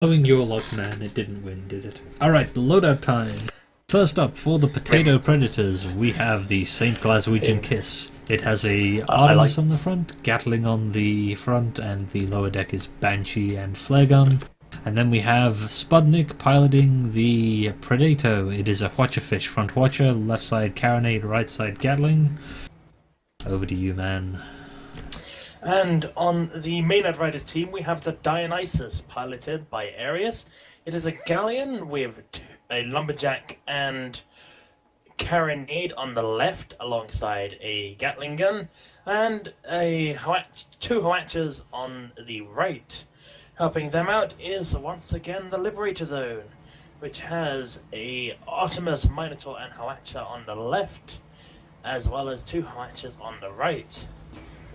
Following your luck, man, it didn't win, did it? Alright, loadout time. First up, for the Potato Predators, we have the St. Glaswegian Kiss. It has a Artemis on the front, Gatling on the front, and the lower deck is Banshee and Flare Gun. And then we have Spudnik piloting the Predator. It is a Watcherfish, front Watcher, left side Carronade, right side Gatling. Over to you, man. And on the Maenad Ryders team, we have the Dionysus, piloted by Arius. It is a galleon with a lumberjack and carronade on the left, alongside a Gatling gun, and two Howatchers on the right. Helping them out is once again the Liberator Zone, which has a Artemis, Minotaur, and Howatcher on the left, as well as two Howatchers on the right.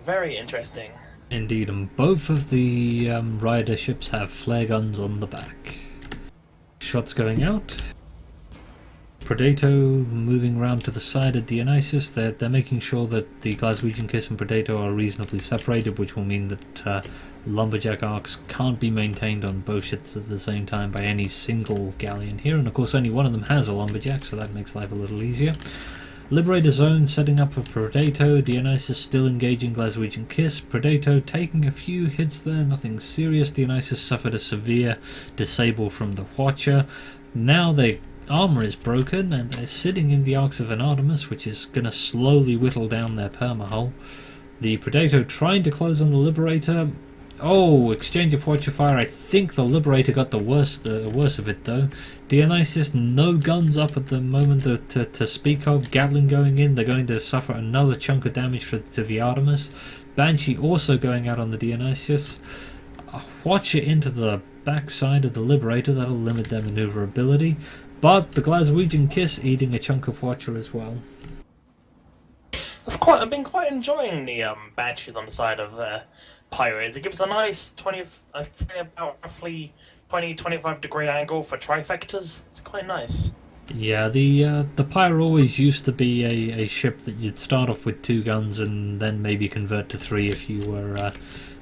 Very interesting. Indeed, and both of the rider ships have flare guns on the back. Shots going out. Predator moving round to the side of Dionysus. They're making sure that the Glaswegian Kiss and Predator are reasonably separated, which will mean that lumberjack arcs can't be maintained on both ships at the same time by any single galleon here. And of course, only one of them has a lumberjack, so that makes life a little easier. Liberator Zone setting up for Predator, Dionysus still engaging Glaswegian Kiss, Predator taking a few hits there, nothing serious. Dionysus suffered a severe disable from the Watcher. Now their armour is broken and they're sitting in the arcs of an Artemis, which is going to slowly whittle down their permahull. The Predator trying to close on the Liberator. Oh, exchange of Watcher fire. I think the Liberator got the worst of it though. Dionysus, no guns up at the moment to speak of. Gatling going in. They're going to suffer another chunk of damage to the Artemis. Banshee also going out on the Dionysus. Watcher into the backside of the Liberator. That'll limit their maneuverability. But the Glaswegian Kiss eating a chunk of Watcher as well. I've been quite enjoying the Banshees on the side of Pirates. It gives a nice I'd say about roughly 20-25 degree angle for trifectas. It's quite nice. Yeah, the Pyre always used to be a ship that you'd start off with 2 guns and then maybe convert to 3 if you were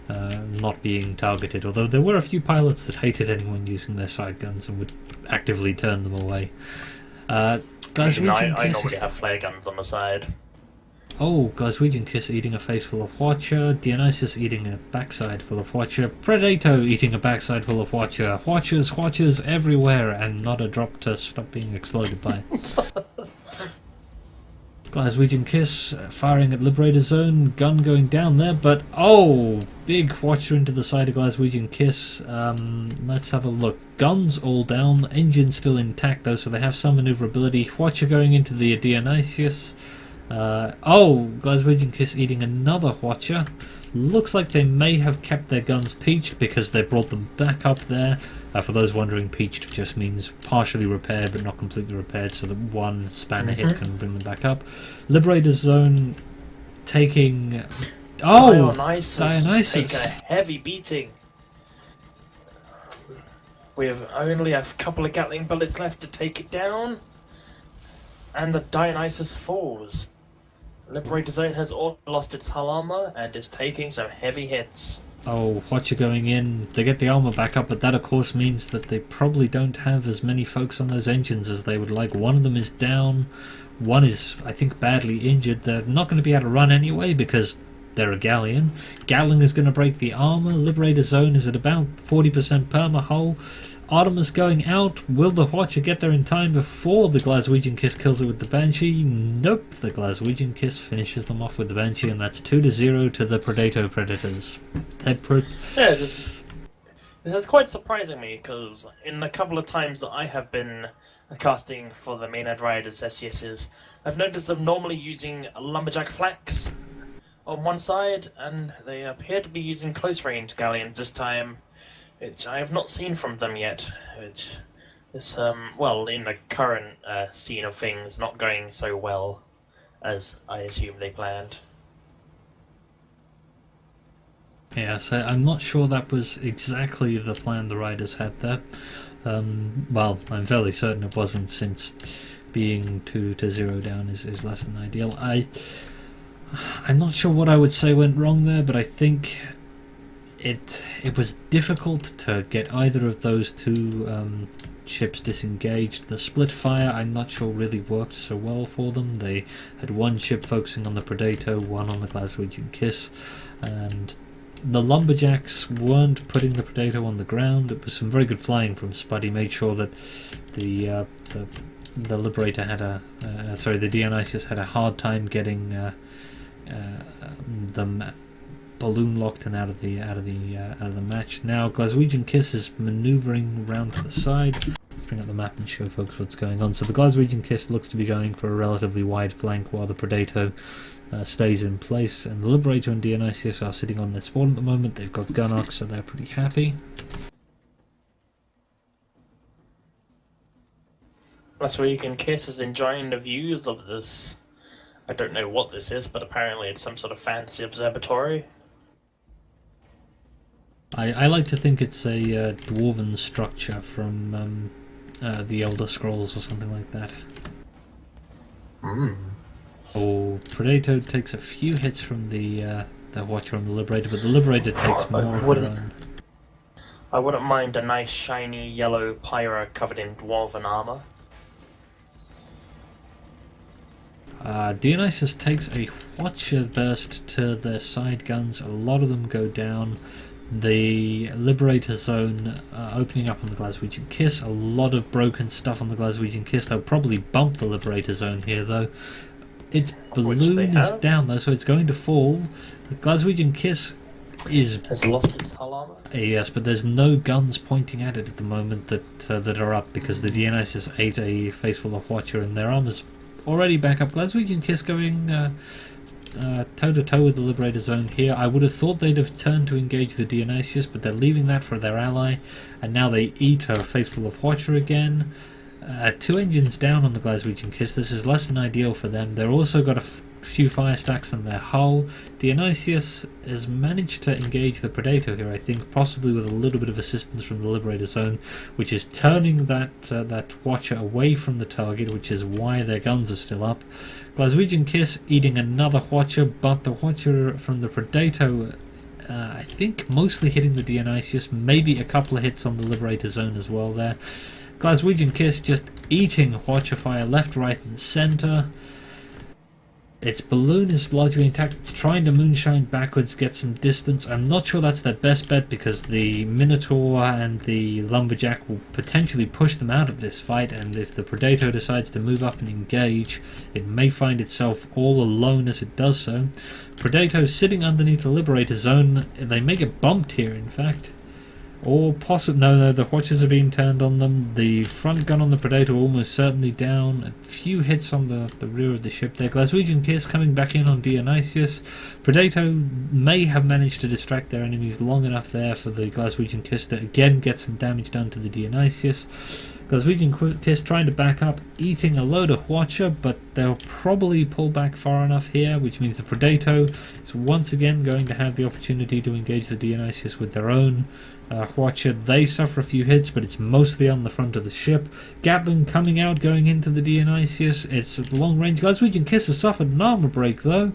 not being targeted. Although there were a few pilots that hated anyone using their side guns and would actively turn them away. I normally have flare guns on the side. Oh, Glaswegian Kiss eating a face full of Watcher, Dionysus eating a backside full of Watcher, Predator eating a backside full of Watcher, Watchers everywhere, and not a drop to stop being exploded by. Glaswegian Kiss firing at Liberator Zone, gun going down there, but oh, big Watcher into the side of Glaswegian Kiss. Let's have a look. Guns all down, engine still intact though, so they have some maneuverability. Watcher going into the Dionysus. Glaswegian Kiss eating another Watcher. Looks like they may have kept their guns peached because they brought them back up there. For those wondering, peached just means partially repaired but not completely repaired, so that one spanner hit can bring them back up. Liberator Zone taking... Dionysus taking a heavy beating. We have only a couple of Gatling bullets left to take it down, and the Dionysus falls. Liberator Zone has also lost its hull armor and is taking some heavy hits. Oh, Watcher going in. They get the armor back up, but that of course means that they probably don't have as many folks on those engines as they would like. One of them is down. One is, I think, badly injured. They're not going to be able to run anyway because they're a galleon. Gatling is going to break the armor. Liberator Zone is at about 40% perma-hull. Artemis going out. Will the Watcher get there in time before the Glaswegian Kiss kills it with the Banshee? Nope. The Glaswegian Kiss finishes them off with the Banshee, and that's 2-0 to the Predators. This is quite surprising me, because in the couple of times that I have been casting for the Maenad Ryders SCSs, I've noticed them normally using lumberjack flaks on one side, and they appear to be using close range galleons this time, which I have not seen from them yet, which is, in the current scene of things, not going so well as I assume they planned. Yeah, so I'm not sure that was exactly the plan the Riders had there. Well, I'm fairly certain it wasn't, since being 2-0 down is less than ideal. I'm not sure what I would say went wrong there, but I think it was difficult to get either of those two ships disengaged. The split fire, I'm not sure really worked so well for them. They had one ship focusing on the Predator, one on the Glaswegian Kiss, and the lumberjacks weren't putting the Predator on the ground. It was some very good flying from Spud. He made sure that the Liberator had the Dionysius had a hard time getting them balloon locked and out of the match. Now Glaswegian Kiss is manoeuvring round to the side. Let's bring up the map and show folks what's going on. So the Glaswegian Kiss looks to be going for a relatively wide flank while the Predator stays in place, and the Liberator and Dionysius are sitting on their spawn at the moment. They've got Gunnox, so they're pretty happy. Glaswegian Kiss is enjoying the views of this. I don't know what this is, but apparently it's some sort of fancy observatory. I like to think it's a dwarven structure from the Elder Scrolls or something like that. Oh, Predator takes a few hits from the Watcher on the Liberator, but the Liberator takes more of their own. I wouldn't mind a nice shiny yellow Pyra covered in dwarven armor. Dionysus takes a Watcher burst to their side guns. A lot of them go down. The Liberator zone opening up on the Glaswegian Kiss. A lot of broken stuff on the Glaswegian Kiss. They'll probably bump the Liberator zone here, though. Its balloon is down, though, so it's going to fall. The Glaswegian Kiss has lost its hull armor. Yes, but there's no guns pointing at it at the moment that are up, because the Dionysus ate a face full of Watcher, and their armor's already back up. Glaswegian Kiss going toe-to-toe with the Liberator zone here. I would have thought they'd have turned to engage the Dionysius, but they're leaving that for their ally, and now they eat a face full of Watcher again. 2 engines down on the Glaswegian Kiss. This is less than ideal for them. They've also got a few fire stacks on their hull. Dionysius has managed to engage the Predator here, I think, possibly with a little bit of assistance from the Liberator zone, which is turning that Watcher away from the target, which is why their guns are still up. Glaswegian Kiss eating another Watcher, but the Watcher from the Predator, I think, mostly hitting the Dionysius, maybe a couple of hits on the Liberator zone as well there. Glaswegian Kiss just eating Watcher fire left, right and centre. Its balloon is largely intact. It's trying to moonshine backwards, get some distance. I'm not sure that's their best bet, because the Minotaur and the Lumberjack will potentially push them out of this fight, and if the Predator decides to move up and engage, it may find itself all alone as it does so. Predator sitting underneath the Liberator zone. They may get bumped here, in fact. Or possibly, no, the Watchers are being turned on them. The front gun on the Predator almost certainly down. A few hits on the rear of the ship there. Glaswegian Kiss coming back in on Dionysius. Predator may have managed to distract their enemies long enough there for the Glaswegian Kiss to again get some damage done to the Dionysius. Glaswegian Kiss trying to back up, eating a load of Watcher, but they'll probably pull back far enough here, which means the Predator is once again going to have the opportunity to engage the Dionysius with their own Watcher. They suffer a few hits, but it's mostly on the front of the ship. Gatling coming out, going into the Dionysius. It's at long range. Glaswegian Kiss has suffered an armor break, though.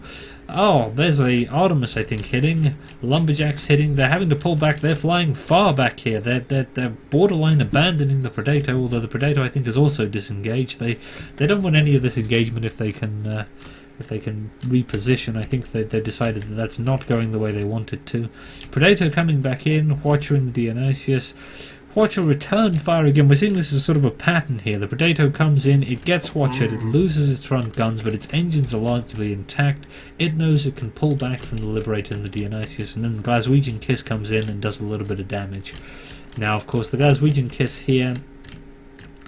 Oh, there's a Artemis, I think, hitting. Lumberjacks hitting. They're having to pull back. They're flying far back here. They're borderline abandoning the Predator, although the Predator, I think, is also disengaged. They don't want any of this engagement if they can reposition. I think they decided that that's not going the way they wanted to. Predator coming back in, Watcher in the Dionysius. Watcher returned fire again. We're seeing this as sort of a pattern here. The Predator comes in, it gets Watchered, it loses its front guns, but its engines are largely intact. It knows it can pull back from the Liberator and the Dionysius, and then the Glaswegian Kiss comes in and does a little bit of damage. Now, of course, the Glaswegian Kiss here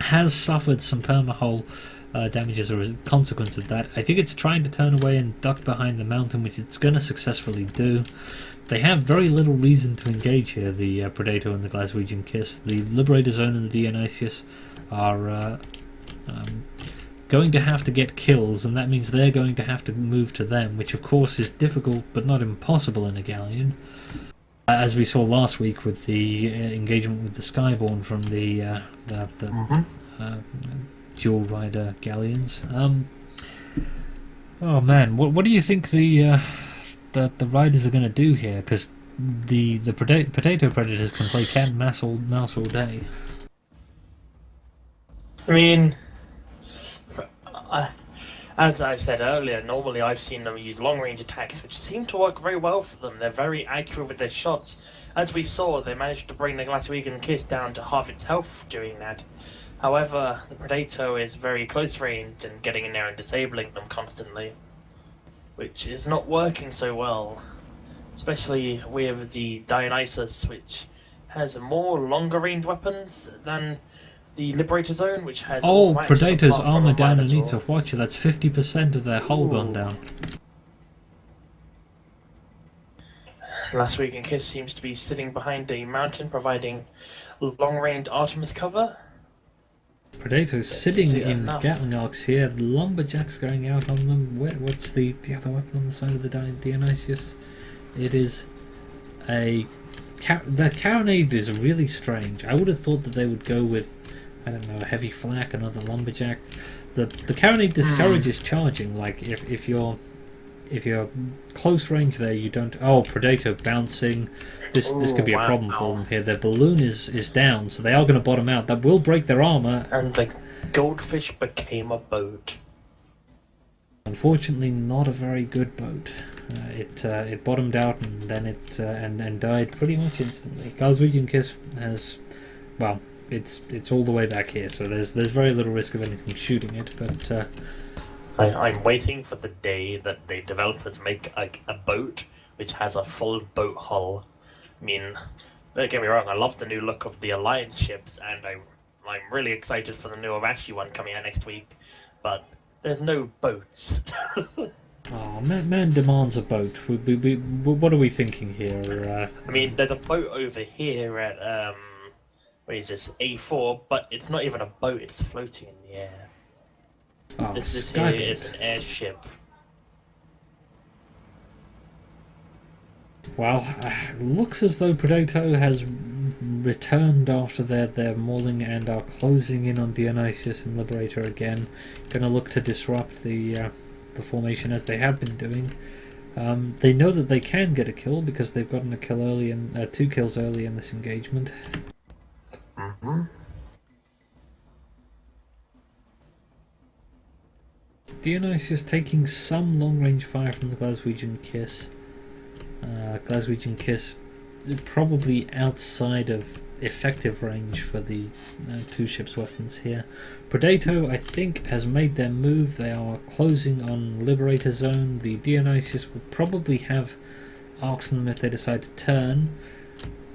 has suffered some permahull damage as a consequence of that. I think it's trying to turn away and duck behind the mountain, which it's going to successfully do. They have very little reason to engage here, the Predator and the Glaswegian Kiss. The Liberator Zone and the Dionysius are going to have to get kills, and that means they're going to have to move to them, which of course is difficult but not impossible in a galleon. As we saw last week with the engagement with the Skyborn from the dual rider galleons. Oh man, what do you think the riders are going to do here? Because the potato predators can play cat and mouse all day. I mean, as I said earlier, normally I've seen them use long-range attacks, which seem to work very well for them. They're very accurate with their shots. As we saw, they managed to bring the Glaswegian Kiss down to half its health doing that. However, the Predator is very close range and getting in there and disabling them constantly, which is not working so well. Especially with the Dionysus, which has more longer range weapons than the Liberator Zone, which has... Oh, Predator's armor down underneath a Watcher. That's 50% of their hull gone down. Glaswegian Kiss seems to be sitting behind a mountain, providing long-range Artemis cover. Predator's sitting in Gatling arcs here. Lumberjacks going out on them. What's the other weapon on the side of the Dionysius? It is a... The carronade is really strange. I would have thought that they would go with, I don't know, a heavy flak, another lumberjack. The carronade discourages charging. Like if you're close range there, you don't. Oh, Predator bouncing. This could be a problem for them here. Their balloon is down, so they are going to bottom out. That will break their armor. And the goldfish became a boat. Unfortunately, not a very good boat. It bottomed out and then and died pretty much instantly. Glaswegian Kiss has, well, it's all the way back here, so there's very little risk of anything shooting it. But I'm waiting for the day that the developers make like a boat which has a full boat hull. I mean, don't get me wrong, I love the new look of the Alliance ships, and I'm really excited for the new Arashi one coming out next week, but there's no boats. Oh, man demands a boat. What are we thinking here? I mean, there's a boat over here at, what is this, A4, but it's not even a boat, it's floating in the air. Oh, this here is an airship. Well, looks as though Predator has returned after their mauling and are closing in on Dionysius and Liberator again. Going to look to disrupt the formation as they have been doing. They know that they can get a kill because they've gotten a kill early and 2 kills early in this engagement. Dionysius taking some long-range fire from the Glaswegian Kiss. Glaswegian Kiss probably outside of effective range for the 2 ships' weapons here. Predator, I think, has made their move. They are closing on Liberator Zone. The Dionysius will probably have arcs on them if they decide to turn.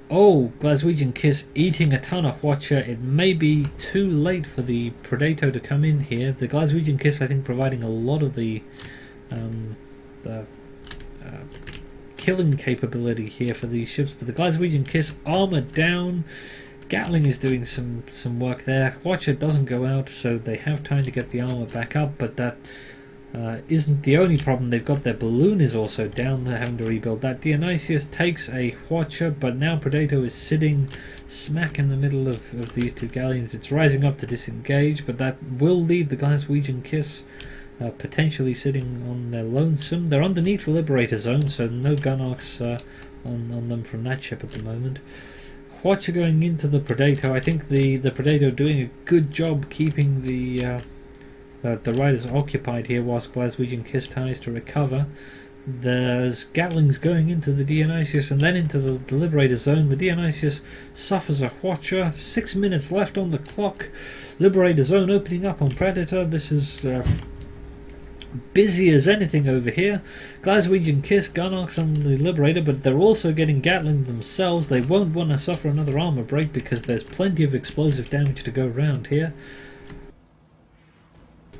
Oh, Glaswegian Kiss eating a ton of Watcher. It may be too late for the Predator to come in here. The Glaswegian Kiss, I think, providing a lot of the killing capability here for these ships, but the Glaswegian Kiss armor down. Gatling is doing some work there. Watcher doesn't go out, so they have time to get the armor back up, but that isn't the only problem. They've got their balloon is also down. They're having to rebuild that. Dionysius takes a Watcher, but now Predator is sitting smack in the middle of these 2 galleons. It's rising up to disengage, but that will leave the Glaswegian Kiss potentially sitting on their lonesome. They're underneath the Liberator Zone, so no gun arcs on them from that ship at the moment. Watcher going into the Predator. I think the Predator doing a good job keeping the Riders occupied here whilst Glaswegian Kiss tries to recover. There's Gatlings going into the Dionysius and then into the Liberator Zone. The Dionysius suffers a Watcher. 6 minutes left on the clock. Liberator Zone opening up on Predator. This is busy as anything over here. Glaswegian Kiss gun arcs on the Liberator, but they're also getting Gatling themselves. They won't want to suffer another armor break because there's plenty of explosive damage to go around here.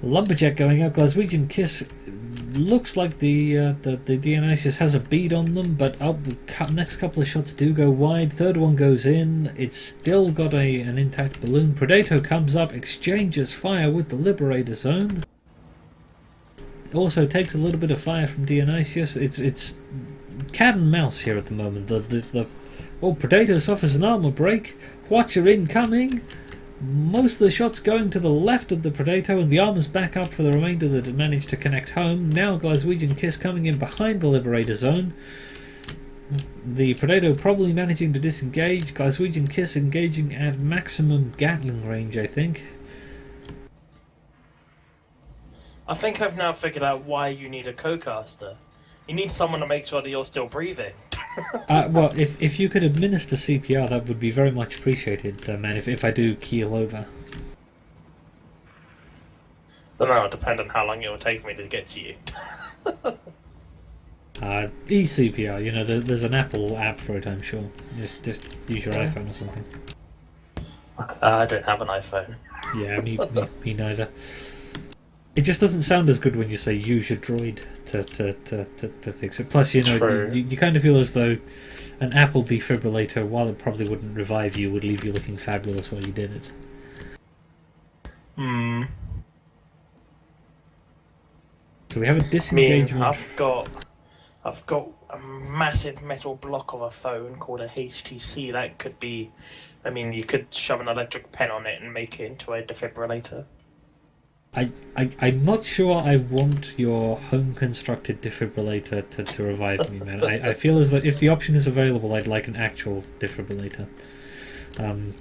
Lumberjack going out. Glaswegian Kiss looks like the Dionysius has a bead on them, but the next couple of shots do go wide. Third one goes in. It's still got an intact balloon. Predator comes up, exchanges fire with the Liberator Zone. Also takes a little bit of fire from Dionysius. It's cat and mouse here at the moment. Predator suffers an armor break. Watcher incoming. Most of the shots going to the left of the Predator, and the armor's back up for the remainder that managed to connect home. Now Glaswegian Kiss coming in behind the Liberator Zone. The Predator probably managing to disengage. Glaswegian Kiss engaging at maximum Gatling range, I think. I think I've now figured out why you need a co-caster. You need someone to make sure that you're still breathing. Well, if you could administer CPR, that would be very much appreciated, man, if I do keel over. Then that'll depend on how long it will take me to get to you. eCPR, you know, there's an Apple app for it, I'm sure. Just use your iPhone or something. I don't have an iPhone. Yeah, me neither. It just doesn't sound as good when you say use your droid to fix it. Plus, you know, you kind of feel as though an Apple defibrillator, while it probably wouldn't revive you, would leave you looking fabulous while you did it. Hmm. So we have a disengagement. I've got a massive metal block of a phone called a HTC. That could be, I mean, you could shove an electric pen on it and make it into a defibrillator. I'm not sure I want your home-constructed defibrillator to revive me, man. I feel as though if the option is available, I'd like an actual defibrillator. And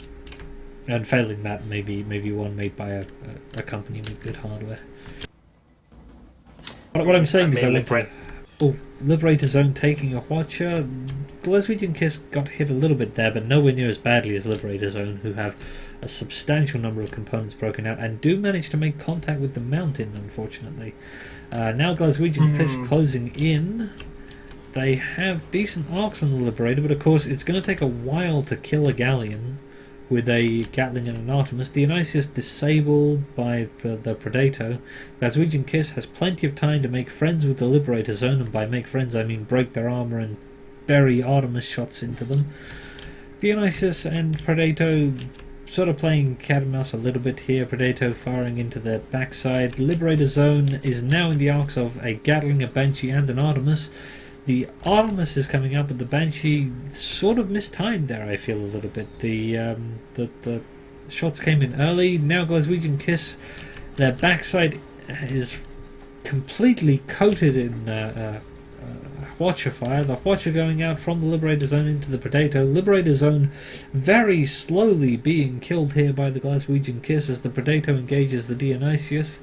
failing that, maybe one made by a company with good hardware. What I'm saying is I want to... Oh, Liberator Zone taking a Watcher. Glaswegian Kiss got hit a little bit there, but nowhere near as badly as Liberator Zone, who have a substantial number of components broken out and do manage to make contact with the mountain, unfortunately. Now Glaswegian Kiss closing in. They have decent arcs on the Liberator, but of course it's going to take a while to kill a Galleon with a Gatling and an Artemis. Dionysius disabled by the Predator. Glaswegian Kiss has plenty of time to make friends with the Liberator Zone, and by make friends I mean break their armor and bury Artemis shots into them. Dionysius and Predator sort of playing cat and mouse a little bit here. Predator firing into their backside. Liberator Zone is now in the arcs of a Gatling, a Banshee and an Artemis. The Artemis is coming up, but the Banshee sort of mistimed there, I feel, a little bit. The shots came in early. Now Glaswegian Kiss, their backside is completely coated in Watcher fire. The Watcher going out from the Liberator Zone into the Predator. Liberator Zone very slowly being killed here by the Glaswegian Kiss as the Predator engages the Dionysius.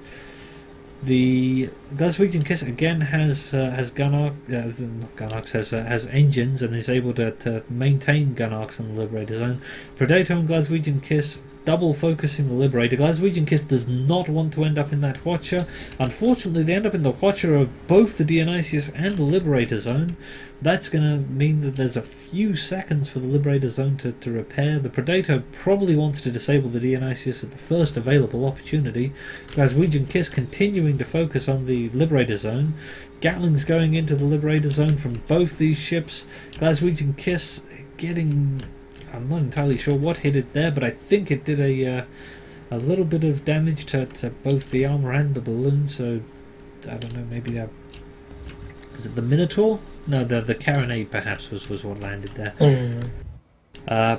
The Glaswegian Kiss again has gun arc, not gun arcs, has engines and is able to maintain gun arcs on the Liberator Zone. Predator and Glaswegian Kiss double focusing the Liberator. Glaswegian Kiss does not want to end up in that Watcher. Unfortunately, they end up in the Watcher of both the Dionysius and the Liberator Zone. That's going to mean that there's a few seconds for the Liberator Zone to repair. The Predator probably wants to disable the Dionysius at the first available opportunity. Glaswegian Kiss continuing to focus on the Liberator Zone. Gatlings going into the Liberator Zone from both these ships. Glaswegian Kiss getting... I'm not entirely sure what hit it there, but I think it did a little bit of damage to both the armor and the balloon, so I don't know, maybe was it the Minotaur? No, the Carronade perhaps was what landed there.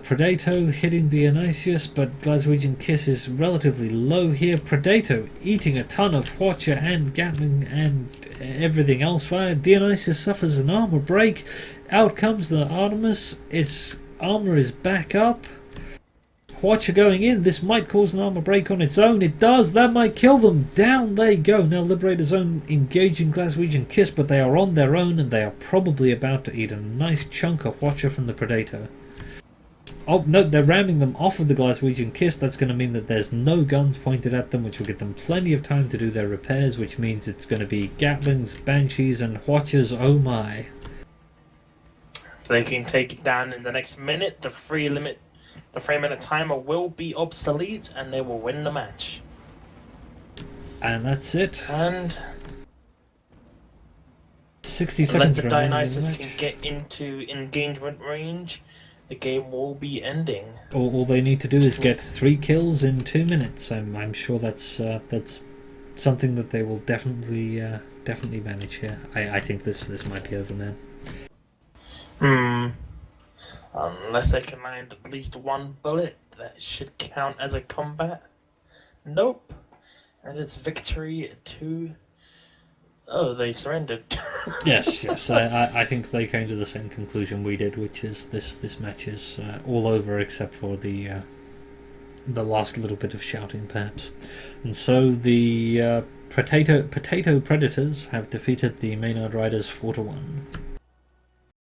Predator hitting the Dionysius, but Glaswegian Kiss is relatively low here. Predator eating a ton of Watcher and Gatling and everything else fire. Dionysius suffers an armor break. Out comes the Artemis. Its armor is back up. Watcher going in. This might cause an armor break on its own. It does. That might kill them. Down they go. Now Liberator Zone engaging Glaswegian Kiss, but they are on their own and they are probably about to eat a nice chunk of Watcher from the Predator. Oh no, they're ramming them off of the Glaswegian Kiss. That's going to mean that there's no guns pointed at them, which will give them plenty of time to do their repairs, which means it's going to be Gatlings, Banshees and Watchers. Oh my. They can take it down in the next minute. The 3-minute timer will be obsolete, and they will win the match. And that's it. And 60 unless seconds the remaining in Dionysus match. can get into engagement range, the game will be ending. All they need to do is get 3 kills in 2 minutes. I'm sure that's something that they will definitely manage here. I think this might be over, man. Unless they can land at least one bullet, that should count as a combat. Nope. And it's victory to Oh, they surrendered. Yes. I think they came to the same conclusion we did, which is this match is all over except for the last little bit of shouting, perhaps. And so the Potato Predators have defeated the Maenad Ryders 4-1.